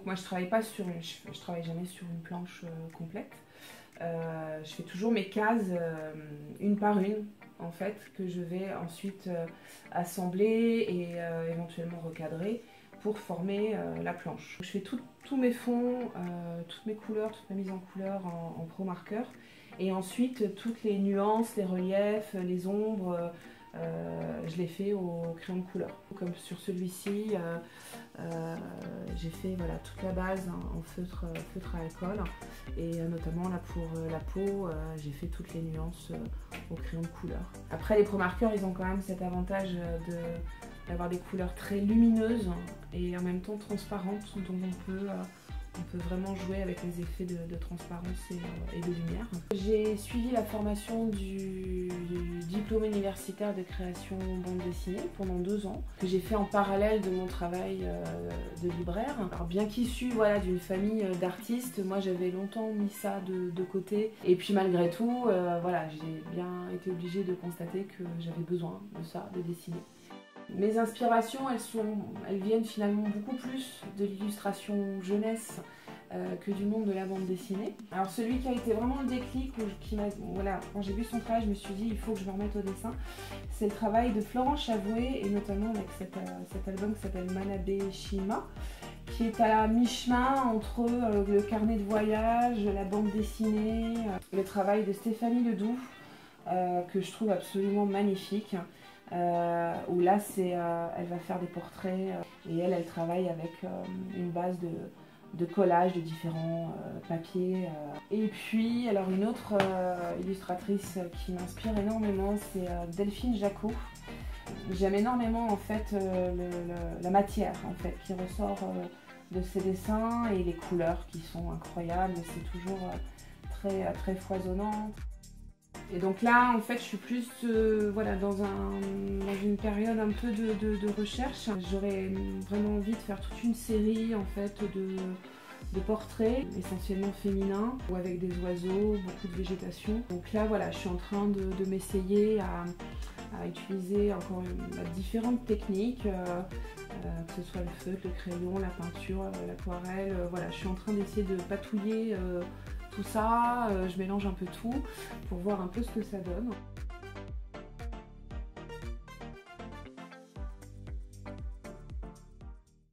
Moi je travaille pas sur je travaille jamais sur une planche complète. Je fais toujours mes cases une par une en fait, que je vais ensuite assembler et éventuellement recadrer pour former la planche. Je fais tous mes fonds, toutes mes couleurs, toute ma mise en couleur en pro marqueur, et ensuite toutes les nuances, les reliefs, les ombres, je les fais au crayon de couleur. Comme sur celui-ci, j'ai fait voilà, toute la base en feutre à alcool, et notamment là pour la peau, j'ai fait toutes les nuances au crayon de couleur. Après, les pro marqueurs, ils ont quand même cet avantage d'avoir des couleurs très lumineuses et en même temps transparentes, donc on peut vraiment jouer avec les effets de transparence et de lumière. J'ai suivi la formation du diplôme universitaire de création bande dessinée pendant 2 ans, que j'ai fait en parallèle de mon travail de libraire. Alors, bien qu'issue voilà, d'une famille d'artistes, moi j'avais longtemps mis ça de côté. Et puis malgré tout, voilà, j'ai bien été obligée de constater que j'avais besoin de ça, de dessiner. Mes inspirations, elles viennent finalement beaucoup plus de l'illustration jeunesse que du monde de la bande dessinée. Alors celui qui a été vraiment le déclic, voilà, quand j'ai vu son travail, je me suis dit il faut que je me remette au dessin, c'est le travail de Florence Chavoué, et notamment avec cet album qui s'appelle Manabe Shima, qui est à mi-chemin entre le carnet de voyage, la bande dessinée, le travail de Stéphanie Ledoux, que je trouve absolument magnifique. Où là elle va faire des portraits et elle travaille avec une base de collage de différents papiers. Et puis alors une autre illustratrice qui m'inspire énormément, c'est Delphine Jacot. J'aime énormément en fait la matière en fait qui ressort de ses dessins, et les couleurs qui sont incroyables, c'est toujours très foisonnant. Et donc là, en fait, je suis plus voilà, dans une période un peu de recherche. J'aurais vraiment envie de faire toute une série en fait, de portraits, essentiellement féminins, ou avec des oiseaux, beaucoup de végétation. Donc là, voilà, je suis en train de m'essayer à utiliser encore différentes techniques, que ce soit le feutre, le crayon, la peinture, l'aquarelle. Voilà, je suis en train d'essayer de patouiller tout ça, je mélange un peu tout pour voir un peu ce que ça donne.